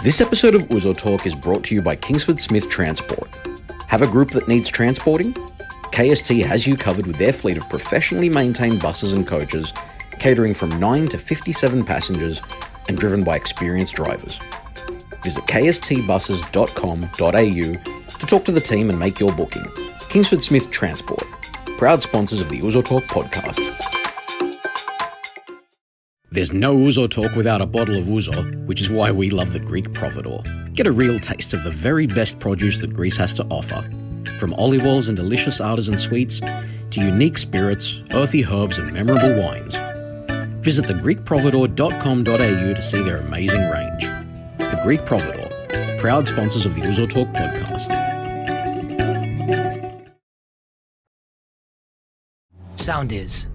This episode of Uzo Talk is brought to you by Kingsford Smith Transport. Have a group that needs transporting? KST has you covered with their fleet of professionally maintained buses and coaches, catering from 9 to 57 passengers and driven by experienced drivers. Visit kstbuses.com.au to talk to the team and make your booking. Kingsford Smith Transport, proud sponsors of the Uzo Talk podcast. There's no Uzo Talk without a bottle of Uzo, which is why we love the Greek Providor. Get a real taste of the very best produce that Greece has to offer. From olive oils and delicious artisan sweets, to unique spirits, earthy herbs and memorable wines. Visit thegreekprovidor.com.au to see their amazing range. The Greek Providor, proud sponsors of the Uzo Talk podcast. Sound is.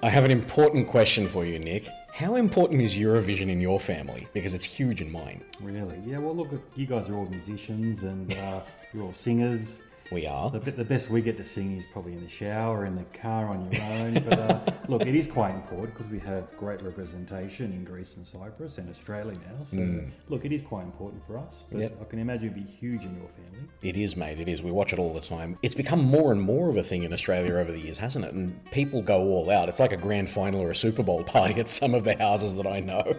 I have an important question for you, Nick. How important is Eurovision in your family? Because it's huge in mine. Really? Yeah, well, look, you guys are all musicians and you're all singers. We are. The best we get to sing is probably in the shower, in the car, on your own. But look, it is quite important because we have great representation in Greece and Cyprus and Australia now. So, look, it is quite important for us. But I can imagine it'd be huge in your family. It is, mate. It is. We watch it all the time. It's become more and more of a thing in Australia over the years, hasn't it? And people go all out. It's like a grand final or a Super Bowl party at some of the houses that I know.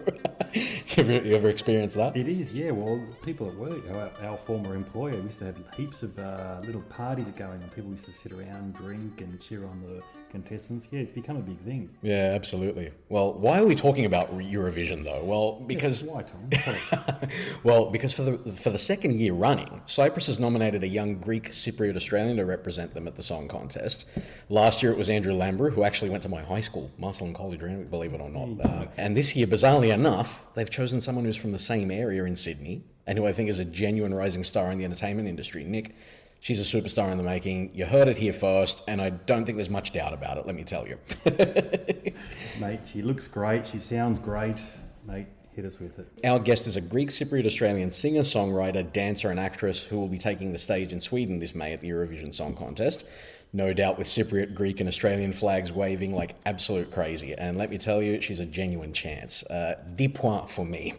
You ever experienced that? It is, yeah. Well, people at work, our former employer, used to have heaps of little parties going on. People used to sit around, drink and cheer on the contestants. Yeah, it's become a big thing. Yeah, absolutely. Well, why are we talking about Eurovision though? Well, because yes, why, Tom? Tell us. Well, because for the second year running, Cyprus has nominated a young Greek Cypriot Australian to represent them at the Song Contest. Last year it was Andrew Lambrew, who actually went to my high school, Marcelin College, believe it or not. And this year, bizarrely enough, they've chosen someone who's from the same area in Sydney and who I think is a genuine rising star in the entertainment industry. Nick, she's a superstar in the making. You heard it here first, and I don't think there's much doubt about it, let me tell you. Mate, she looks great. She sounds great. Mate, hit us with it. Our guest is a Greek Cypriot Australian singer, songwriter, dancer, and actress who will be taking the stage in Sweden this May at the Eurovision Song Contest. No doubt with Cypriot, Greek, and Australian flags waving like absolute crazy. And let me tell you, she's a genuine chance. 10 points for me.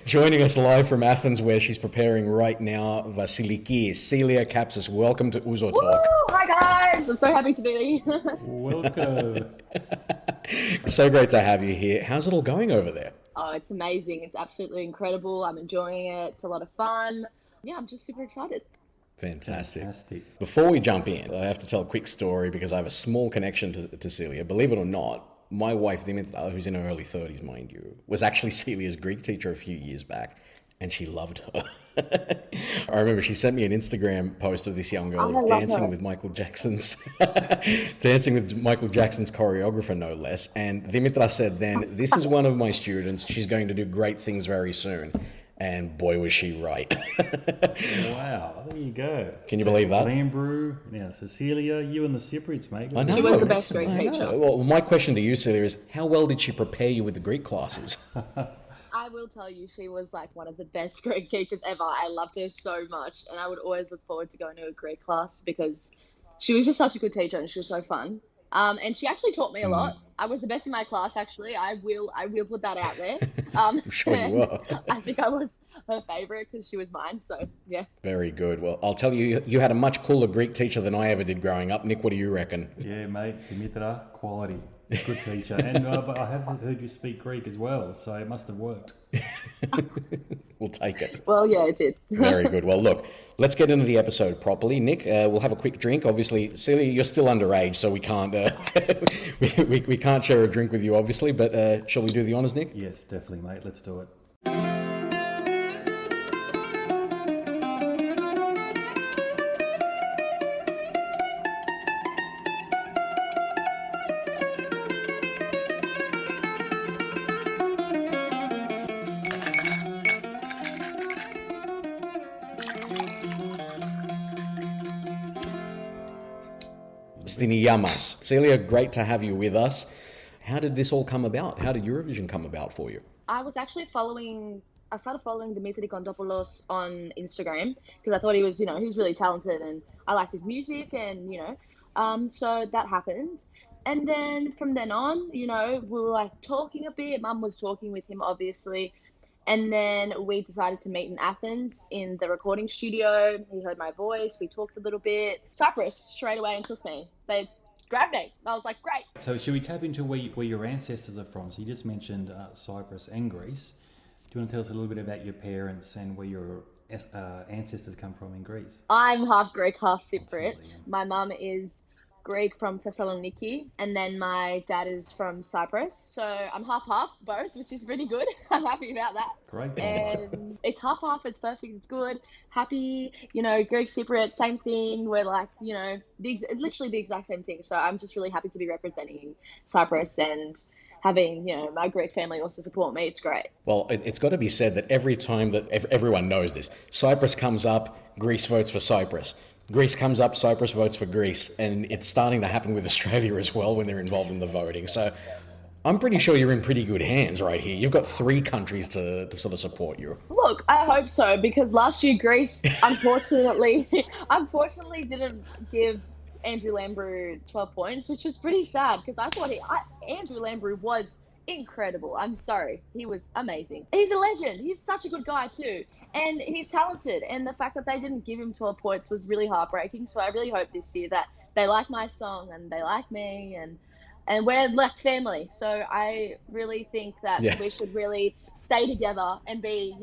Joining us live from Athens, where she's preparing right now, Silia Kapsis. Welcome to Uzo Talk. Woo! Hi guys, I'm so happy to be here. Welcome. So great to have you here. How's it all going over there? Oh, it's amazing. It's absolutely incredible. I'm enjoying it. It's a lot of fun. Yeah, I'm just super excited. Fantastic. Before we jump in, I have to tell a quick story because I have a small connection to Celia. Believe it or not, my wife, Dimitra, who's in her early 30s, mind you, was actually Celia's Greek teacher a few years back, and she loved her. I remember she sent me an Instagram post of this young girl dancing with Michael Jackson's choreographer, no less. And Dimitra said then, "This is one of my students. She's going to do great things very soon." And boy, was she right. Wow, there you go. Can you believe that? Lambrew, now Cecilia, you and the Cypriots, mate. I know. She was the best Greek teacher. Well, my question to you, Celia, is how well did she prepare you with the Greek classes? I will tell you, she was like one of the best Greek teachers ever. I loved her so much, and I would always look forward to going to a Greek class because she was just such a good teacher and she was so fun. And she actually taught me a lot. I was the best in my class, actually. I will put that out there. I'm sure you were. I think I was her favourite because she was mine, so yeah. Very good. Well, I'll tell you, you had a much cooler Greek teacher than I ever did growing up. Nick, what do you reckon? Yeah, mate, Dimitra, quality. Good teacher. And but I have heard you speak Greek as well, so it must have worked. We'll take it. Well, yeah, it did. Very good. Well, look, let's get into the episode properly. Nick, we'll have a quick drink. Obviously, Celia, you're still underage, so we can't we can't share a drink with you, obviously. But shall we do the honours, Nick? Yes, definitely, mate. Let's do it. Yamas. Celia, great to have you with us. How did this all come about? How did Eurovision come about for you? I was actually I started following Dimitri Kontopoulos on Instagram because I thought he was, he was really talented and I liked his music and, so that happened. And then from then on, we were like talking a bit. Mum was talking with him, obviously. And then we decided to meet in Athens in the recording studio. He heard my voice. We talked a little bit. Cyprus straight away and took me. They grabbed me. I was like, great. So should we tap into where your ancestors are from? So you just mentioned Cyprus and Greece. Do you want to tell us a little bit about your parents and where your ancestors come from in Greece? I'm half Greek, half Cypriot. Absolutely, yeah. My mum is Greek from Thessaloniki, and then my dad is from Cyprus. So I'm half both, which is pretty good. I'm happy about that. Great. And it's half, it's perfect, it's good. Happy, Greek Cypriot, same thing. We're like, literally the exact same thing. So I'm just really happy to be representing Cyprus and having, my Greek family also support me. It's great. Well, it's got to be said that every time that everyone knows this, Cyprus comes up, Greece votes for Cyprus. Greece comes up, Cyprus votes for Greece, and it's starting to happen with Australia as well when they're involved in the voting. So I'm pretty sure you're in pretty good hands right here. You've got 3 countries to sort of support you. Look, I hope so, because last year Greece unfortunately didn't give Andrew Lambrew 12 points, which was pretty sad because I thought Andrew Lambrew was incredible. I'm sorry. He was amazing. He's a legend. He's such a good guy too. And he's talented. And the fact that they didn't give him 12 points was really heartbreaking. So I really hope this year that they like my song and they like me and we're like family. So I really think that we should really stay together and be,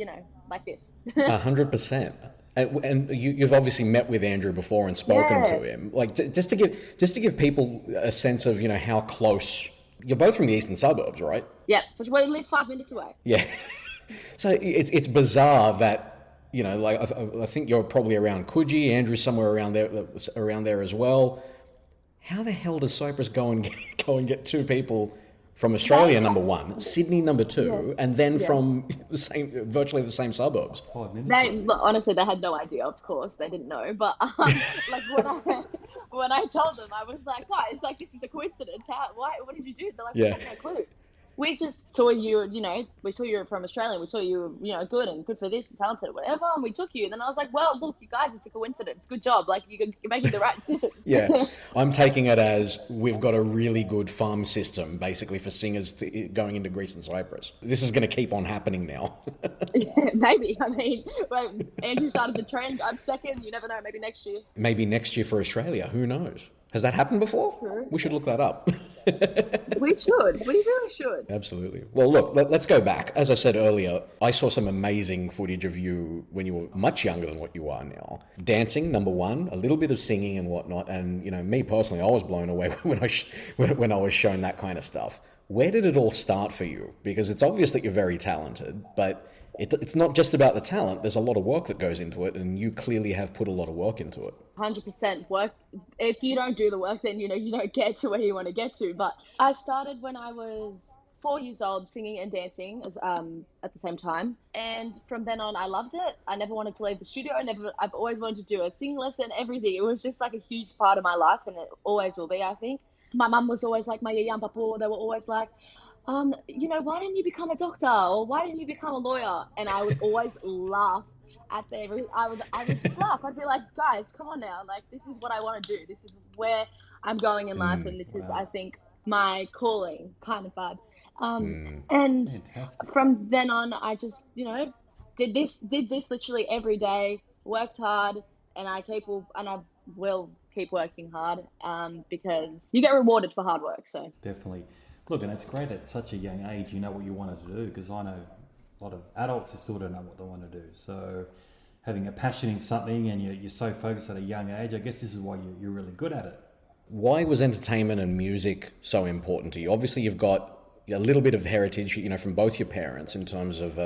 like this. 100%. And you've obviously met with Andrew before and spoken to him. Like just to give people a sense of how close you're both from the eastern suburbs, right? Yeah, we live 5 minutes away. Yeah. So it's bizarre that I think you're probably around Coogee, Andrew's somewhere around there as well. How the hell does Cyprus go and get 2 people from Australia, number 1, Sydney, number 2, and then from virtually the same suburbs? 5 minutes. Honestly, they had no idea. Of course, they didn't know. But when I told them, I was like, guys, this is a coincidence. What did you do? They're like, we have no clue. We just saw you, we saw you were from Australia. We saw you, good and good for this and talented, whatever. And we took you. And then I was like, well, look, you guys, it's a coincidence. Good job. You're making the right decision. Yeah. I'm taking it as we've got a really good farm system, basically, for singers going into Greece and Cyprus. This is going to keep on happening now. Yeah, maybe. I mean, Andrew started the trend. I'm second. You never know. Maybe next year. Maybe next year for Australia. Who knows? Has that happened before? True. We should look that up. We should. We really should. Absolutely. Well, look, let's go back. As I said earlier, I saw some amazing footage of you when you were much younger than what you are now. Dancing, number 1, a little bit of singing and whatnot. And, me personally, I was blown away when I was shown that kind of stuff. Where did it all start for you? Because it's obvious that you're very talented, but it's not just about the talent. There's a lot of work that goes into it, and you clearly have put a lot of work into it. 100% work. If you don't do the work, then you don't get to where you want to get to. But I started when I was 4 years old, singing and dancing at the same time, and from then on I loved it. I never wanted to leave the studio. I've always wanted to do a singing lesson, everything. It was just a huge part of my life, and it always will be, I think. My mum was always like, my young papu, they were always like, why didn't you become a doctor, or why didn't you become a lawyer? And I would always laugh at them. I would just laugh. I'd be like, guys, come on now. This is what I want to do. This is where I'm going in life. And this is, I think, my calling kind of vibe. And Fantastic. From then on, I just, did this literally every day, worked hard, and I will keep working hard because you get rewarded for hard work. So Definitely. Look, and it's great at such a young age, you know what you wanted to do, because I know a lot of adults who still don't know what they want to do. So having a passion in something and you're so focused at a young age, I guess this is why you're really good at it. Why was entertainment and music so important to you? Obviously, you've got a little bit of heritage, from both your parents in terms of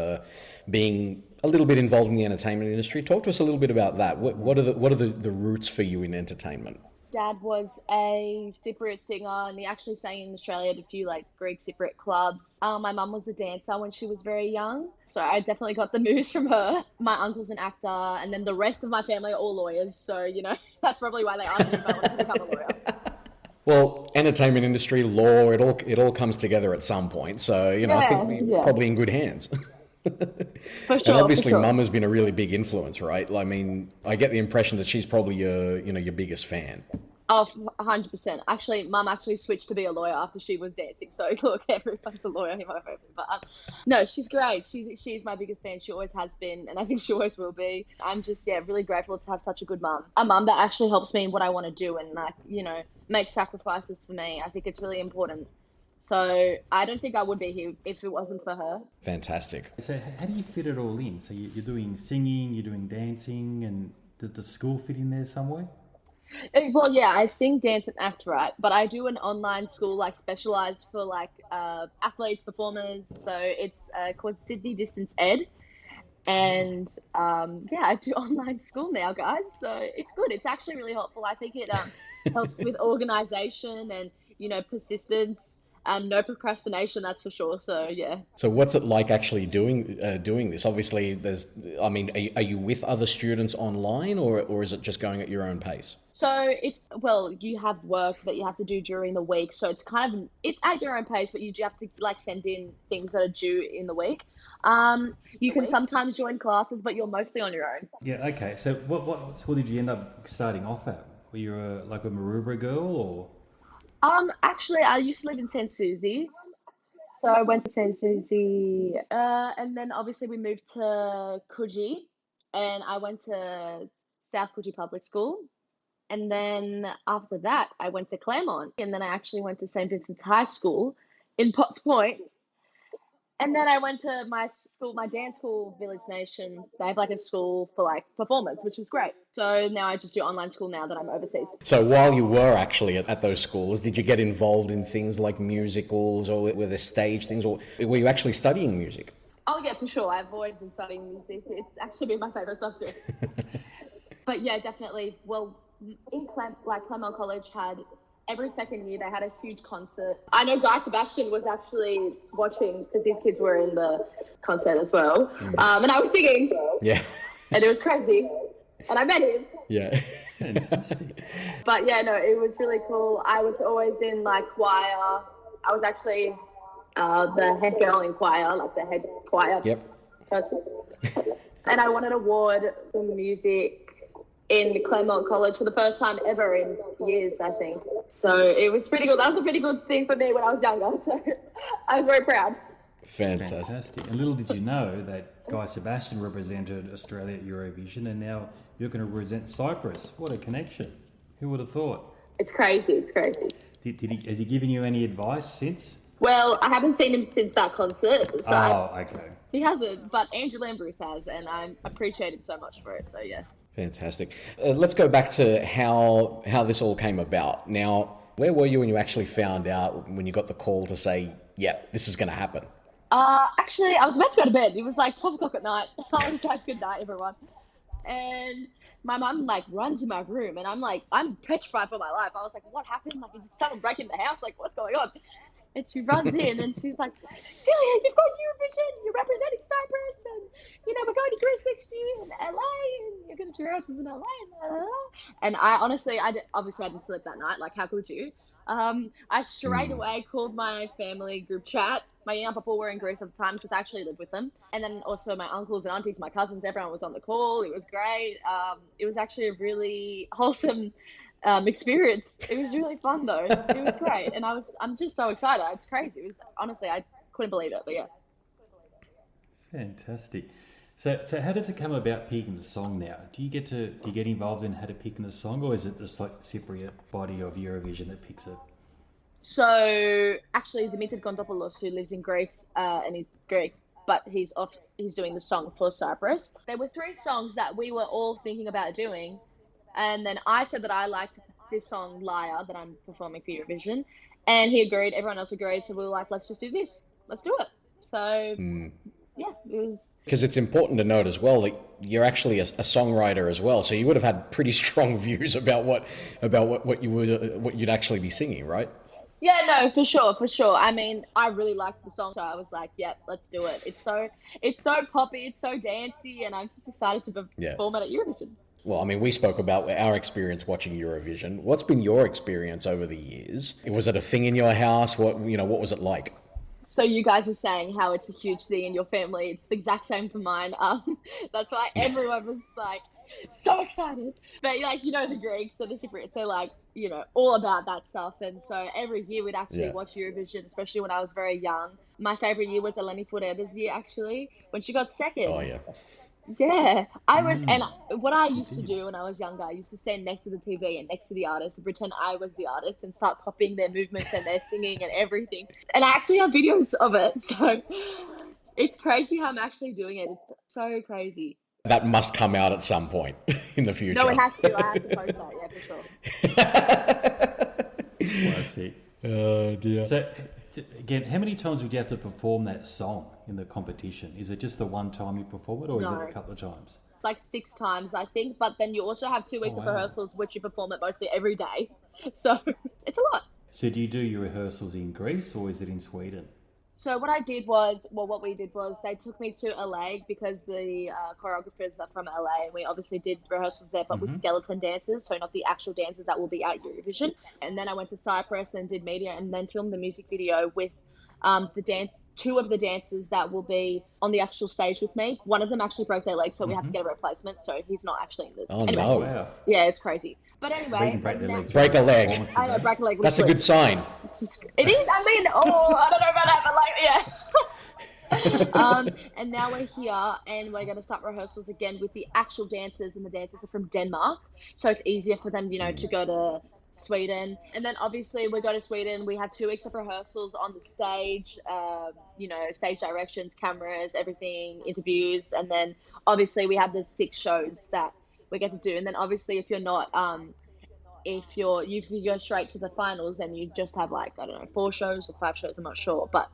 being a little bit involved in the entertainment industry. Talk to us a little bit about that. What are the roots for you in entertainment? Dad was a Cypriot singer, and he actually sang in Australia at a few Greek Cypriot clubs. My mum was a dancer when she was very young, so I definitely got the moves from her. My uncle's an actor, and then the rest of my family are all lawyers, so that's probably why they asked me if I wanted to become a lawyer. Well, entertainment industry, law, it all comes together at some point. So I think we're probably in good hands. For sure. And obviously, for sure. Mum has been a really big influence, right? I mean, I get the impression that she's probably your biggest fan. Oh, 100%. Actually, Mum actually switched to be a lawyer after she was dancing. So look, everyone's a lawyer in my family. But no, she's great. She's my biggest fan. She always has been, and I think she always will be. I'm just really grateful to have such a good mum. A mum that actually helps me in what I want to do and like make sacrifices for me. I think it's really important. So I don't think I would be here if it wasn't for her. Fantastic. So how do you fit it all in? So you're doing singing, you're doing dancing, and does the school fit in there some way? Well, yeah, I sing, dance, and act, right? But I do an online school like specialized for like athletes, performers. So it's called Sydney Distance Ed, and I do online school now, guys. So it's good. It's actually really helpful. I think it helps with organization and persistence and no procrastination. That's for sure. So yeah. So what's it like actually doing this? Obviously, are you with other students online, or is it just going at your own pace? So you have work that you have to do during the week. So it's at your own pace, but you do have to like send in things that are due in the week. You can sometimes join classes, but you're mostly on your own. Yeah. Okay. So what school did you end up starting off at? Were you like a Maroubra girl or? Actually, I used to live in St. Susie's. So I went to St. Susie, and then obviously we moved to Coogee, and I went to South Coogee Public School. And then after that, I went to Claremont, and then I actually went to St. Vincent's High School in Potts Point. And then I went to my school, my dance school, Village Nation. They have like a school for like performers, which is great. So now I just do online school now that I'm overseas. So while you were actually at those schools, did you get involved in things like musicals, or were there stage things, or were you actually studying music? Oh yeah, for sure. I've always been studying music. It's actually been my favorite subject. But yeah, definitely. Well, in Claremont College had every second year they had a huge concert. I know Guy Sebastian was actually watching because these kids were in the concert as well. And I was singing. Yeah. And it was crazy. And I met him. Yeah. Fantastic. But yeah, no, it was really cool. I was always in like choir. I was actually the head girl in choir, like the head choir person. And I won an award for music in Claremont College for the first time ever in years, I think. So it was pretty good. That was a pretty good thing for me when I was younger. So I was very proud. Fantastic. And little did you know that Guy Sebastian represented Australia at Eurovision, and now you're going to represent Cyprus. What a connection. Who would have thought? It's crazy. It's crazy. Has he given you any advice since? Well, I haven't seen him since that concert. So okay. He hasn't, but Andrew Lambrus has, and I appreciate him so much for it. So yeah. Fantastic. Let's go back to how this all came about. Now, where were you when you actually found out, when you got the call to say, yeah, this is going to happen? Actually, I was about to go to bed. It was like 12 o'clock at night. I was like, good night, everyone. And my mum like runs in my room, and I'm petrified for my life. I was like, what happened? Like, is someone breaking the house? Like, what's going on? And she runs in, and she's like, Celia, you've got Eurovision. You're representing Cyprus, and we're going to Greece next year, and LA, and you're going to do rehearsals in LA, and I honestly, obviously I didn't sleep that night. Like, how could you? I straight away called my family group chat. My young and papa were in Greece at the time because I actually lived with them. And then also my uncles and aunties, my cousins, everyone was on the call. It was great. It was actually a really wholesome experience. It was really fun though. It was great. And I'm just so excited. It's crazy. It was honestly, I couldn't believe it, but yeah. Fantastic. So how does it come about picking the song now? Do you get involved in how to pick the song, or is it the Cypriot body of Eurovision that picks it? So actually, Dimitri Kontopoulos, who lives in Greece, and he's Greek, but he's doing the song for Cyprus. There were 3 songs that we were all thinking about doing, and then I said that I liked this song Liar that I'm performing for Eurovision, and he agreed. Everyone else agreed, so we were like, let's just do this. Let's do it. So. Yeah, it was. Because it's important to note as well that you're actually a songwriter as well, so you would have had pretty strong views about what you'd actually be singing, right? Yeah, no, for sure. I mean, I really liked the song, so I was like, yeah, let's do it. It's so poppy, it's so dancey, and I'm just excited to perform it at Eurovision. Well, I mean, we spoke about our experience watching Eurovision. What's been your experience over the years? Was it a thing in your house? What was it like? So you guys were saying how it's a huge thing in your family. It's the exact same for mine. That's why everyone was like so excited. But like, the Greeks or the Cypriots, they're like, all about that stuff. And so every year we'd actually Yeah. watch Eurovision, especially when I was very young. My favorite year was Eleni Foureda's year, actually, when she got Oh second. yeah. Yeah, I was, and what I She used to did. do when I was younger, I used to stand next to the TV and next to the artist and pretend I was the artist and start copying their movements and their singing and everything. And I actually have videos of it, so it's crazy how I'm actually doing it. It's so crazy. That must come out at some point in the No, future. it has to. I have to post that, yeah, for sure. Classic. Oh dear. So, again, how many times would you have to perform that song in the competition? Is it just the one time you perform it, or is it No. a couple of times? It's like 6 times, I think, but then you also have 2 weeks of wow. rehearsals, which you perform it mostly every day. So it's a lot. So, do you do your rehearsals in Greece or is it in Sweden? So what we did was they took me to LA because the choreographers are from LA, and we obviously did rehearsals there, but with skeleton dancers, so not the actual dancers that will be at Eurovision. And then I went to Cyprus and did media, and then filmed the music video with two of the dancers that will be on the actual stage with me. One of them actually broke their leg, so we had to get a replacement, so he's not actually in the. Oh anyway, no. Wow. Yeah, it's crazy. But They anyway, can break their and leg. Break a leg. I know, break a leg. That's a good sign. It is. I mean, I don't know about that, but and now we're here and we're going to start rehearsals again with the actual dancers, and the dancers are from Denmark, so it's easier for them, to go to Sweden. And then obviously we go to Sweden, we have 2 weeks of rehearsals on the stage, stage directions, cameras, everything, interviews, and then obviously we have the 6 shows that we get to do. And then obviously if you're not if you go straight to the finals, and you just have 4 shows or 5 shows, I'm not sure, but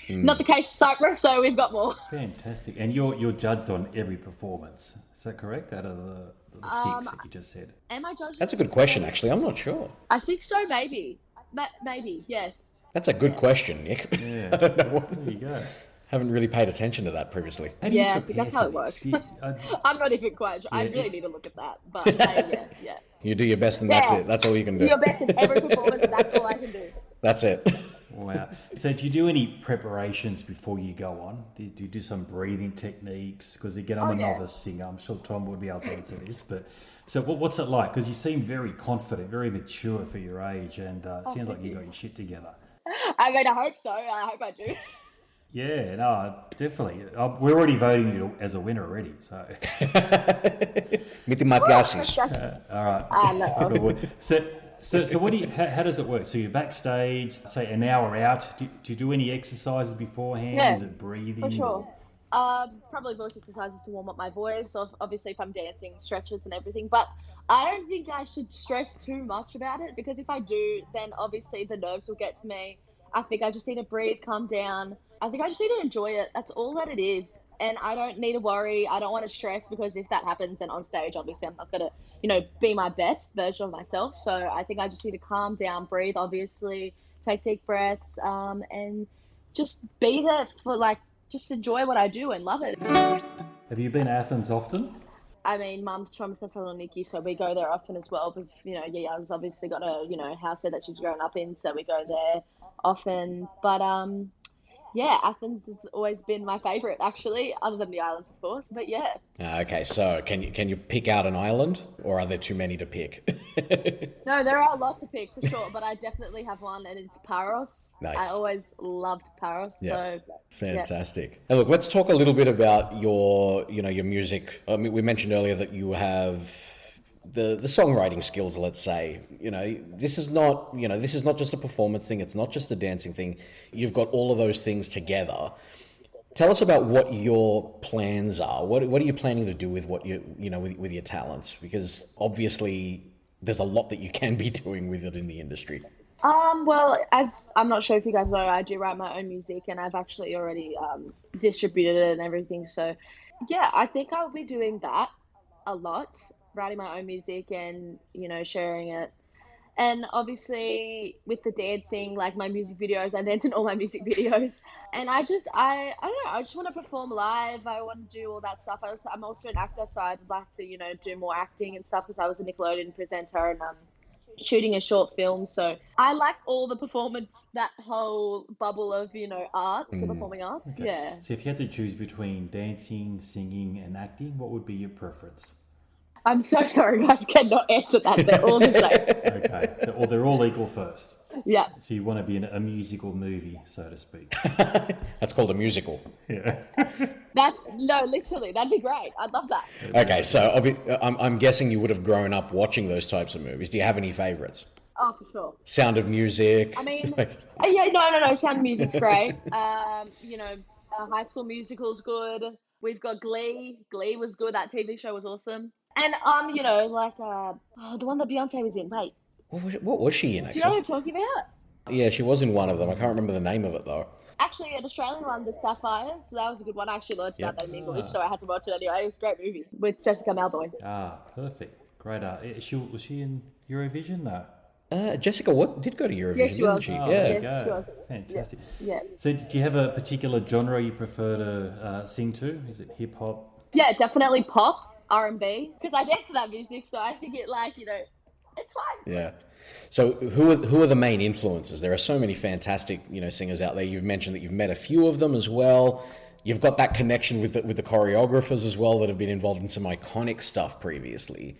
not the case Cyprus, so we've got more. Fantastic. And you're judged on every performance. Is that correct? Out of the 6 that you just said. Am I judging? That's a good question, actually. I'm not sure. I think so, maybe. Maybe, yes. That's a good question, Nick. Yeah. I don't know what. There you go. Haven't really paid attention to that previously. How do you Yeah, prepare that's how for it this? works. Do you- I'm not even quite sure. I Yeah, really need to look at that, but yeah. You do your best, and that's Yeah. it. That's all you can Do do. your best in every performance, and that's all I can do. That's it. Wow. So do you do any preparations before you go on? Do you do some breathing techniques? Because again, I'm a yeah. novice singer. I'm sure Tom would be able to answer this. But so what's it like? Because you seem very confident, very mature for your age, and it sounds like you got your shit together. I mean, I hope so. I hope I do. Yeah, no, definitely. We're already voting you as a winner already. So, Μη τη ματιάσεις. all right. No. So what do you? How does it work? So you're backstage, say an hour out. Do you do any exercises beforehand? Yeah, Is it breathing? For sure. Probably voice exercises to warm up my voice, or obviously if I'm dancing, stretches and everything. But I don't think I should stress too much about it, because if I do, then obviously the nerves will get to me. I think I just need to breathe, calm down. I think I just need to enjoy it. That's all that it is. And I don't need to worry. I don't want to stress, because if that happens, then on stage, obviously I'm not going to, be my best version of myself. So I think I just need to calm down, breathe, obviously, take deep breaths, and just be there for just enjoy what I do and love it. Have you been to Athens often? I mean, Mum's from Thessaloniki, so we go there often as well. But Yaya's obviously got a house there that she's grown up in, so we go there often. But yeah, Athens has always been my favorite, actually, other than the islands, of course. But yeah. Okay, so can you pick out an island, or are there too many to pick? No, there are a lot to pick for sure, but I definitely have one, and it's Paros. Nice. I always loved Paros. Yeah. So Fantastic. Now, look, let's talk a little bit about your music. I mean, we mentioned earlier that you have the songwriting skills. Let's say, this is not just a performance thing. It's not just a dancing thing. You've got all of those things together. Tell us about what your plans are. What are you planning to do with what with your talents? Because obviously there's a lot that you can be doing with it in the industry. Well, as I'm not sure if you guys know, I do write my own music, and I've actually already distributed it and everything. So yeah, I think I'll be doing that a lot, writing my own music and sharing it. And obviously with the dancing, like my music videos, I dance in all my music videos. And I don't know, I just want to perform live. I want to do all that stuff. I'm also an actor, so I'd like to do more acting and stuff, because I was a Nickelodeon presenter and shooting a short film. So I like all the performance, that whole bubble of arts, the performing arts. Okay. Yeah. So if you had to choose between dancing, singing, and acting, what would be your preference? I'm so sorry, guys. Cannot answer that. They're all the same. Okay, or they're all equal first. Yeah. So you want to be in a musical movie, so to speak. That's called a musical. Yeah. That's no, literally. That'd be great. I'd love that. Okay, so I'm guessing you would have grown up watching those types of movies. Do you have any favorites? Oh, for sure. Sound of Music. I mean, yeah, no. Sound of Music's great. High School Musical's good. We've got Glee. Glee was good. That TV show was awesome. And the one that Beyonce was in. Wait, what was she in, do you know actually? what I'm talking about? Yeah, she was in one of them. I can't remember the name of it, though. Actually, an Australian one, The Sapphires. So that was a good one. I actually learned about that in English, so I had to watch it anyway. It was a great movie with Jessica Malboy. Perfect. Great. Was she in Eurovision? No. Jessica did go to Eurovision, Yes, she didn't was. she? Oh, Yeah. there you go. she was. Fantastic. Yeah. So, do you have a particular genre you prefer to sing to? Is it hip hop? Yeah, definitely pop, R&B, because I dance to that music, so I think it it's fine. Yeah. So who are the main influences? There are so many fantastic, singers out there. You've mentioned that you've met a few of them as well. You've got that connection with the choreographers as well that have been involved in some iconic stuff previously.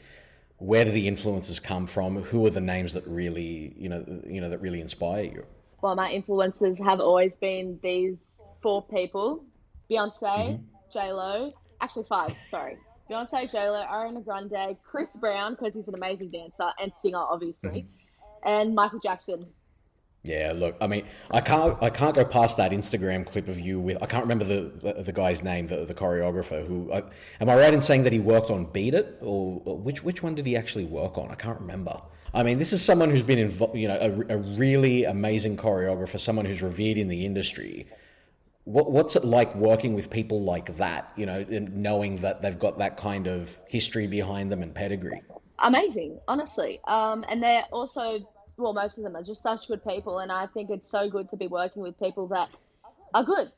Where do the influences come from? Who are the names that really, that really inspire you? Well, my influences have always been these 4 people: Beyonce, J-Lo, actually 5, sorry. Beyonce, J-Lo, Ariana Grande, Chris Brown, because he's an amazing dancer and singer, obviously, and Michael Jackson. Yeah, look, I mean, I can't go past that Instagram clip of you with, I can't remember the guy's name, the choreographer who, am I right in saying that he worked on Beat It, or which one did he actually work on? I can't remember. I mean, this is someone who's been involved, a really amazing choreographer, someone who's revered in the industry. What's it like working with people like that, and knowing that they've got that kind of history behind them and pedigree? Amazing, honestly. And they're also, well, most of them are just such good people, and I think it's so good to be working with people that are good.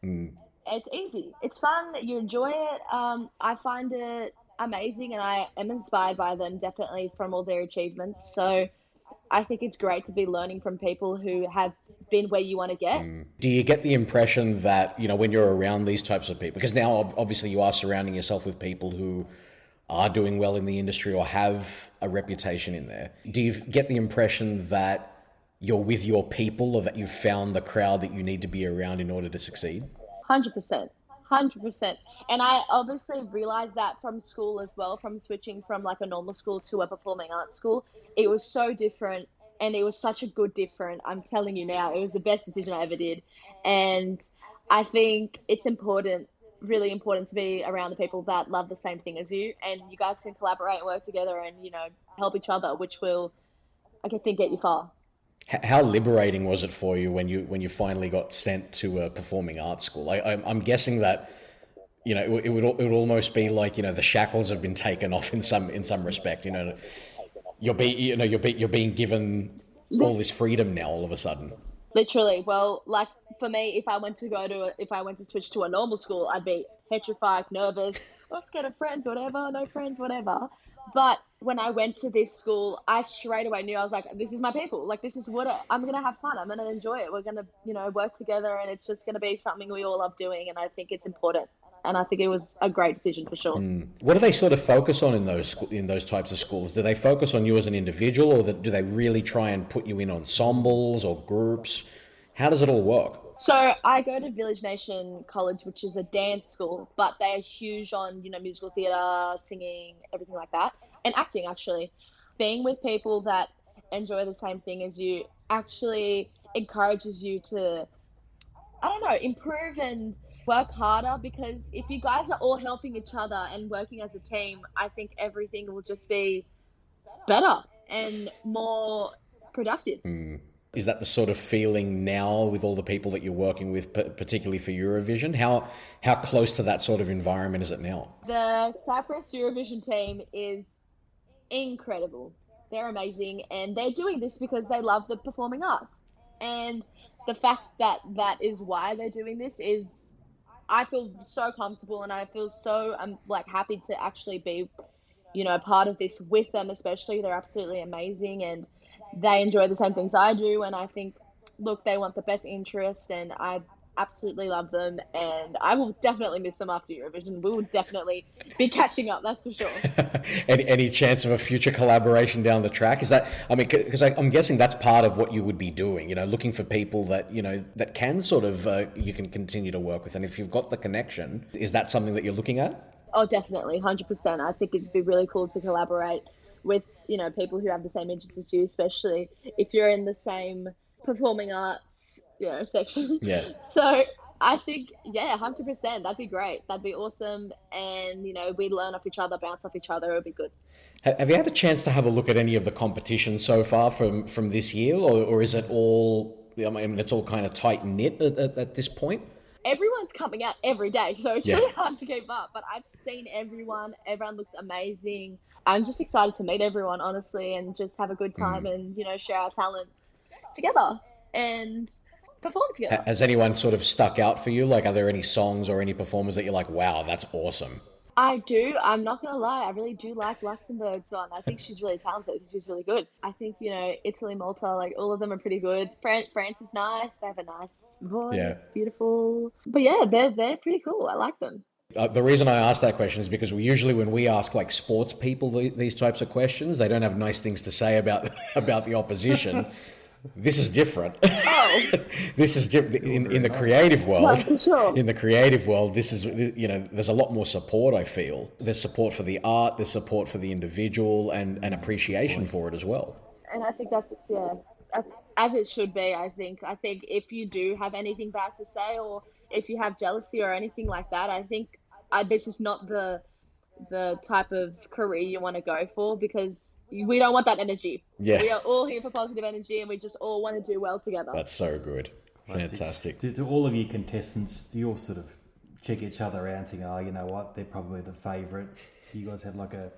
It's easy. It's fun. You enjoy it. I find it amazing, and I am inspired by them, definitely, from all their achievements. So I think it's great to be learning from people who have been where you want to get. Do you get the impression that, when you're around these types of people, because now obviously you are surrounding yourself with people who are doing well in the industry or have a reputation in there, do you get the impression that you're with your people, or that you've found the crowd that you need to be around in order to succeed? 100%. 100%. And I obviously realized that from school as well, from switching from like a normal school to a performing arts school. It was so different, and it was such a good different. I'm telling you now, it was the best decision I ever did. And I think it's important, really important, to be around the people that love the same thing as you, and you guys can collaborate and work together and, help each other, which will, I think, get you far. How liberating was it for you when you finally got sent to a performing arts school? I'm guessing that it would almost be like the shackles have been taken off in some respect. You're being given all this freedom now all of a sudden. Literally. Well, like for me, if I went to switch to a normal school, I'd be petrified, nervous, scared of friends, whatever, no friends, whatever. But when I went to this school, I straight away knew, I was like, this is my people. Like, this is I'm going to have fun. I'm going to enjoy it. We're going to, work together, and it's just going to be something we all love doing. And I think it's important. And I think it was a great decision for sure. What do they sort of focus on in those types of schools? Do they focus on you as an individual, or do they really try and put you in ensembles or groups? How does it all work? So I go to Village Nation College, which is a dance school, but they are huge on, musical theatre, singing, everything like that, and acting, actually. Being with people that enjoy the same thing as you actually encourages you to, improve and work harder, because if you guys are all helping each other and working as a team, I think everything will just be better and more productive. Is that the sort of feeling now with all the people that you're working with, particularly for Eurovision? How close to that sort of environment is it now? The Cyprus Eurovision team is incredible. They're amazing, and they're doing this because they love the performing arts. And the fact that that is why they're doing this is, I feel so comfortable, and I feel so happy to actually be, part of this with them. Especially, they're absolutely amazing, and they enjoy the same things I do. And I think, look, they want the best interest, and I absolutely love them, and I will definitely miss them after Eurovision. We will definitely be catching up, that's for sure. Any chance of a future collaboration down the track? Is that, I mean, because I'm guessing that's part of what you would be doing, looking for people that, that can sort of, you can continue to work with. And if you've got the connection, is that something that you're looking at? Oh, definitely, 100%. I think it'd be really cool to collaborate with, people who have the same interests as you, especially if you're in the same performing arts, section. Yeah. So I think, yeah, 100%. That'd be great. That'd be awesome. And, we'd learn off each other, bounce off each other. It would be good. Have you had a chance to have a look at any of the competitions so far from this year, or is it all, I mean, it's all kind of tight knit at this point? Everyone's coming out every day, so it's Yeah. really hard to keep up. But I've seen everyone. Everyone looks amazing. I'm just excited to meet everyone, honestly, and just have a good time and, share our talents together and perform together. Has anyone sort of stuck out for you? Like, are there any songs or any performers that you're like, wow, that's awesome? I do. I'm not going to lie. I really do like Luxembourg's song. I think she's really talented. She's really good. I think, Italy, Malta, like all of them are pretty good. France is nice. They have a nice voice. Yeah. It's beautiful. But yeah, they're pretty cool. I like them. The reason I ask that question is because when we ask like sports people these types of questions, they don't have nice things to say about the opposition. This is different. Oh. This is different in the creative world. No, for sure. In the creative world, this is, there's a lot more support, I feel. There's support for the art, there's support for the individual, and appreciation for it as well. And I think that's as it should be, I think. I think if you do have anything bad to say, or if you have jealousy or anything like that, I think this is not the type of career you want to go for, because we don't want that energy. Yeah. We are all here for positive energy, and we just all want to do well together. That's so good. Fantastic. Do all of you contestants, do you all sort of check each other out and think, oh, you know what, they're probably the favourite? You guys have like a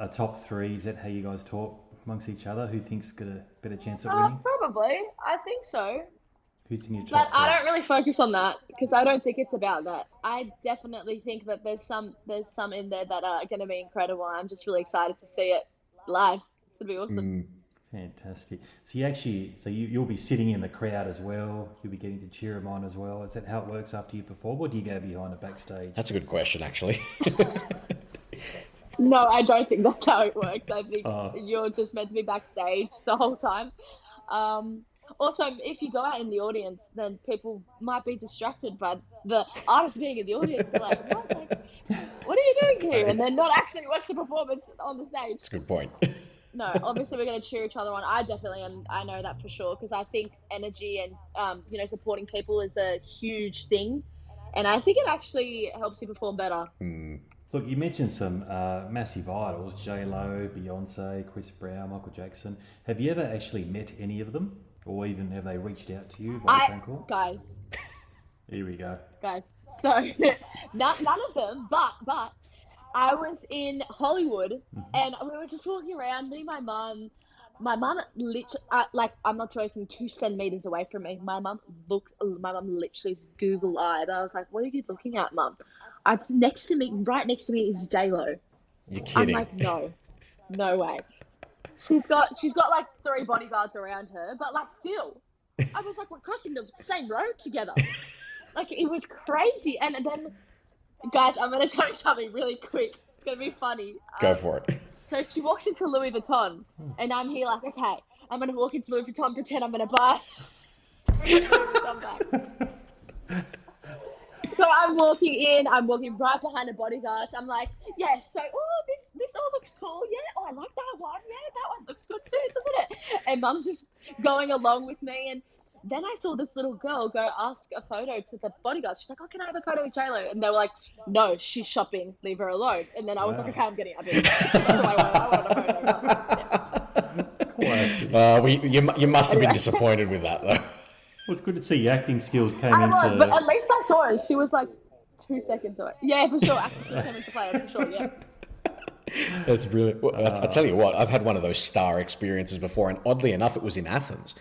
top three? Is that how you guys talk amongst each other? Who thinks got a better chance at winning? Probably. I think so. Who's in your But top three? I don't really focus on that, because I don't think it's about that. I definitely think that there's some in there that are going to be incredible. I'm just really excited to see it live. It's going to be awesome. Fantastic. So you'll be sitting in the crowd as well. You'll be getting to cheer them on as well. Is that how it works after you perform, or do you go behind the backstage? That's a good question, actually. No, I don't think that's how it works. I think you're just meant to be backstage the whole time. Also, if you go out in the audience, then people might be distracted by the artist being in the audience. They're like, what are you doing here? And then not actually watch the performance on the stage. That's a good point. No, obviously we're going to cheer each other on. I definitely am. I know that for sure, because I think energy and supporting people is a huge thing, and I think it actually helps you perform better. Look, you mentioned some massive idols: J-Lo, Beyonce, Chris Brown, Michael Jackson. Have you ever actually met any of them, or even have they reached out to you via phone call? Guys. Here we go. Guys, so none of them, but I was in Hollywood and we were just walking around, me and my mum. My mum literally, I'm not joking, 2 centimeters away from me. My mum literally is Google-eyed. I was like, what are you looking at, Mum? It's next to me, right next to me is J-Lo. You're kidding. I'm like, no way. She's got like 3 bodyguards around her, but like still, I was like, we're crossing the same road together. Like, it was crazy. And then, guys, I'm going to tell you something really quick. It's going to be funny. Go for it. So she walks into Louis Vuitton, and I'm here like, okay, I'm going to walk into Louis Vuitton, pretend I'm going to buy Louis Vuitton bag. So I'm walking right behind the bodyguards. I'm like, yeah, so, this all looks cool. Yeah, I like that one. Yeah, that one looks good too, doesn't it? And Mum's just going along with me, and then I saw this little girl go ask a photo to the bodyguard. She's like, oh, can I have a photo with J-Lo? And they were like, no, she's shopping. Leave her alone. And then I was like, okay, I'm getting it. I want a photo. Yeah. You must have been disappointed with that, though. Well, it's good to see your acting skills came I into... was, but at least I saw her. She was like 2 seconds away. Yeah, for sure. Acting skills came into play, for sure, yeah. That's brilliant. Well, I tell you what, I've had one of those star experiences before, and oddly enough, it was in Athens.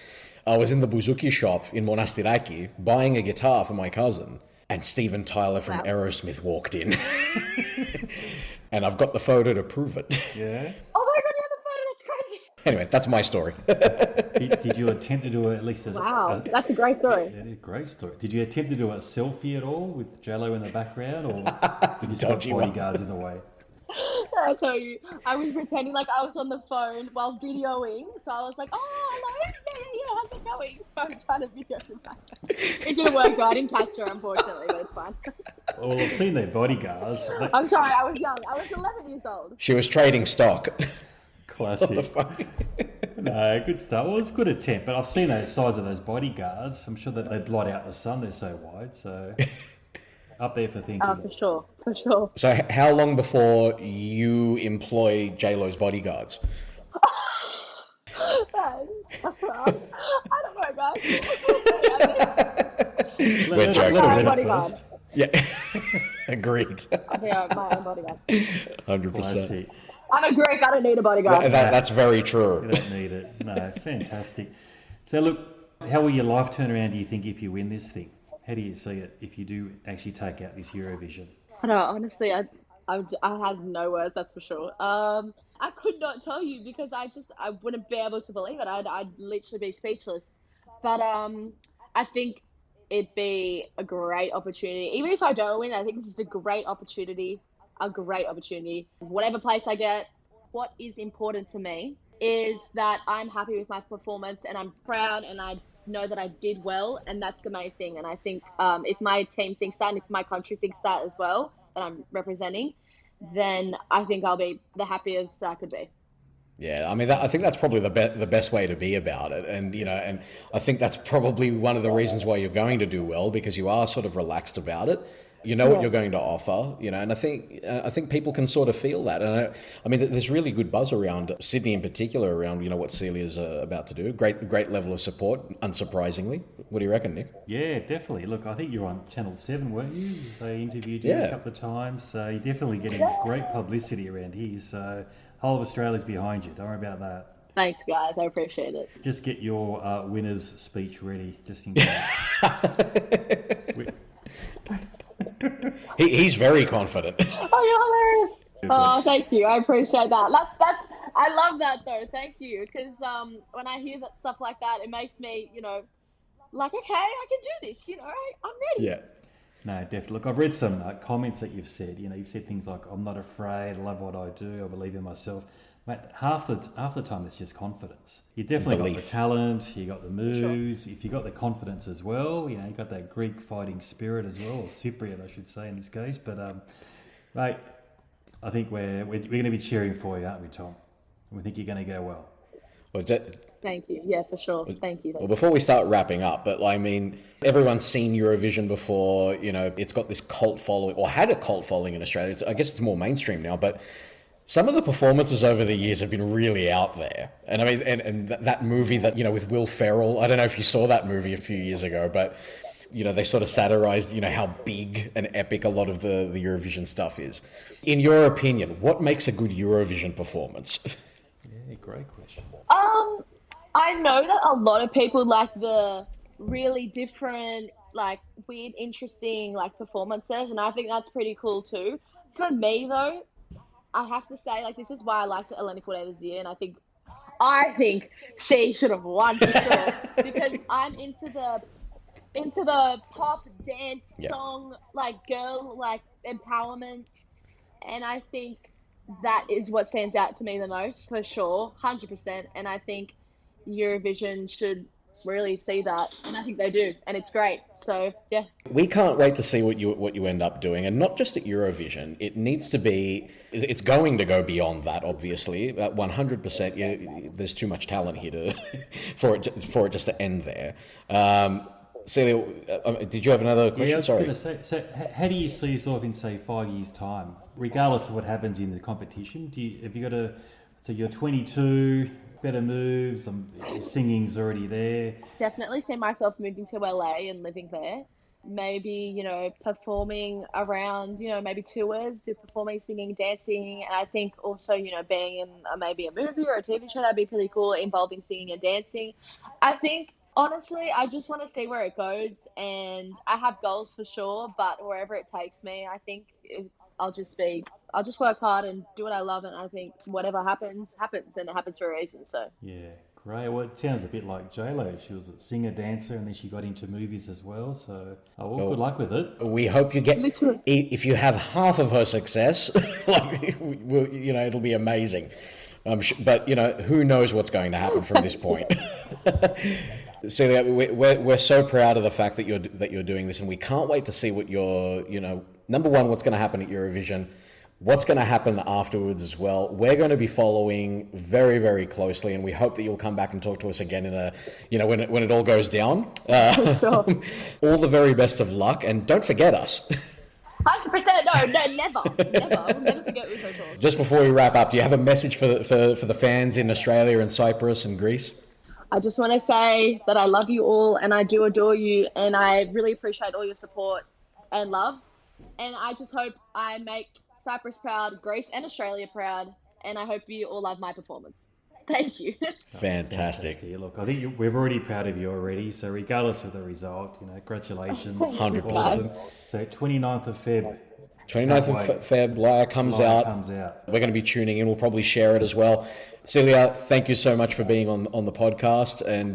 I was in the bouzouki shop in Monastiraki buying a guitar for my cousin, and Steven Tyler from Aerosmith walked in. And I've got the photo to prove it. Yeah? Oh my God, you have the photo. That's crazy. Anyway, that's my story. Did you attempt to do at least Wow, that's a great story. Yeah, great story. Did you attempt to do a selfie at all with J-Lo in the background, or did you just got Dodgy one. bodyguards in the way? I tell you, I was pretending like I was on the phone while videoing. So I was like, "Oh, hello, yeah, how's it going?" So I'm trying to video her back. It didn't work. I didn't catch her, unfortunately, but it's fine. Well, I've seen their bodyguards. I'm sorry, I was young. I was 11 years old. She was trading stock. Classic. No, good stuff. Well, it's a good attempt, but I've seen the size of those bodyguards. I'm sure that they blot out the sun. They're so wide. So up there for thinking. For sure, for sure. So how long before you employ J-Lo's bodyguards? That is such rough. I don't know, guys. We're joking. Let her My read it bodyguard. first. Yeah, agreed. I think I'm my own bodyguard. 100%. Classic. I'm a Greek. I don't need a bodyguard. That's very true. You don't need it. No, fantastic. So look, how will your life turn around, do you think, if you win this thing? How do you see it if you do actually take out this Eurovision? I don't know, honestly, I had no words, that's for sure. I could not tell you because I wouldn't be able to believe it. I'd literally be speechless. But I think it'd be a great opportunity. Even if I don't win, I think this is a great opportunity. A great opportunity. Whatever place I get, what is important to me is that I'm happy with my performance and I'm proud and I know that I did well, and that's the main thing. And I think if my team thinks that and if my country thinks that as well, that I'm representing, then I think I'll be the happiest I could be. Yeah, I mean, I think that's probably the best way to be about it, and and I think that's probably one of the reasons why you're going to do well, because you are sort of relaxed about it. You know what you're going to offer, and I think people can sort of feel that. And I mean, there's really good buzz around Sydney in particular around what Celia's about to do. Great level of support, unsurprisingly. What do you reckon, Nick? Yeah, definitely. Look, I think you're on Channel 7, weren't you? They interviewed you a couple of times, so you're definitely getting great publicity around here. So whole of Australia's behind you. Don't worry about that. Thanks, guys. I appreciate it. Just get your winner's speech ready, just in case. He's very confident. Oh, you're hilarious. Oh, thank you. I appreciate that. That's. I love that though. Thank you, because when I hear that stuff like that, it makes me, like, okay, I can do this. I'm ready. Yeah. No, definitely. Look, I've read some comments that you've said. You've said things like, "I'm not afraid. I love what I do. I believe in myself." Mate, half the time it's just confidence. You definitely got the talent, you got the moves. Sure. If you got the confidence as well, you got that Greek fighting spirit as well, or Cypriot, I should say in this case. But mate, I think we're going to be cheering for you, aren't we, Tom? We think you're going to go well. Well, thank you. Yeah, for sure. Thank you. Well, before we start wrapping up, but I mean, everyone's seen Eurovision before. It's got this cult following, or had a cult following in Australia. I guess it's more mainstream now, but some of the performances over the years have been really out there. And I mean, and that movie that, with Will Ferrell, I don't know if you saw that movie a few years ago, but, they sort of satirized, how big and epic a lot of the Eurovision stuff is. In your opinion, what makes a good Eurovision performance? Yeah, great question. I know that a lot of people like the really different, like weird, interesting, like performances. And I think that's pretty cool too. For me though, I have to say, like, this is why I liked Eleni Correa this year, and I think she should have won for sure because I'm into the pop dance song, like girl, like empowerment, and I think that is what stands out to me the most for sure, 100%. And I think Eurovision should really see that, and I think they do, and it's great. So yeah, we can't wait to see what you end up doing, and not just at Eurovision. It needs to be. It's going to go beyond that, obviously. 100%. Yeah, there's too much talent here for it just to end there. Celia, did you have another question? Yeah, I was going to say. So, how do you see yourself in, say, 5 years' time, regardless of what happens in the competition? Have you got a? So you're 22. Better moves, singing's already there. Definitely see myself moving to LA and living there. Maybe, performing around, maybe tours, do performing, singing, dancing. And I think also, being in maybe a movie or a TV show, that'd be pretty cool, involving singing and dancing. I think, honestly, I just want to see where it goes. And I have goals for sure, but wherever it takes me, I think I'll just be I'll just work hard and do what I love, and I think whatever happens, happens, and it happens for a reason. So Yeah, great. Well, it sounds a bit like J-Lo. She was a singer, dancer, and then she got into movies as well. So, good luck with it. We hope you get. Literally. If you have half of her success, like, it'll be amazing. But who knows what's going to happen from this point? Celia, we're so proud of the fact that you're doing this, and we can't wait to see what number one, what's going to happen at Eurovision, what's going to happen afterwards as well. We're going to be following very, very closely, and we hope that you'll come back and talk to us again when it all goes down. Sure. All the very best of luck, and don't forget us. 100%. No, never. I will never forget Uzo Talk. Just before we wrap up, do you have a message for the fans in Australia and Cyprus and Greece? I just want to say that I love you all, and I do adore you, and I really appreciate all your support and love. And I just hope I make Cyprus proud, Greece and Australia proud, and I hope you all love my performance. Thank you. Fantastic. Look, I think we're already proud of you already. So regardless of the result, congratulations. 100%. Awesome. So 29th of Feb. 29th of Feb, Liar comes out. We're going to be tuning in. We'll probably share it as well. Celia, thank you so much for being on the podcast, and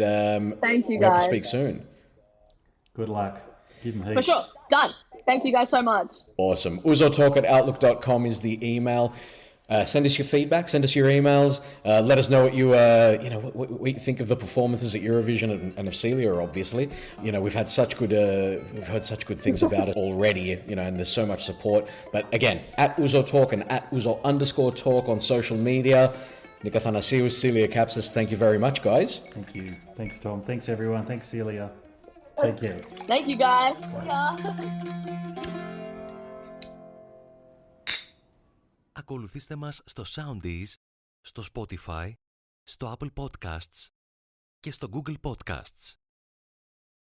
thank you, we hope to guys. speak soon. Good luck. Give them heaps. For sure. Done. Thank you guys so much. Awesome. uzotalk@outlook.com is the email. Send us your feedback. Send us your emails. Let us know what what you think of the performances at Eurovision and of Celia. Obviously, we've had such good heard such good things about it already. And there's so much support. But again, at uzotalk and at uzo_talk on social media. Nika Thanasiou, Silia Kapsis. Thank you very much, guys. Thank you. Thanks, Tom. Thanks, everyone. Thanks, Celia. Take care. Thank you, guys. Yeah. Ακολουθήστε μας στο Soundees, στο Spotify, στο Apple Podcasts και στο Google Podcasts.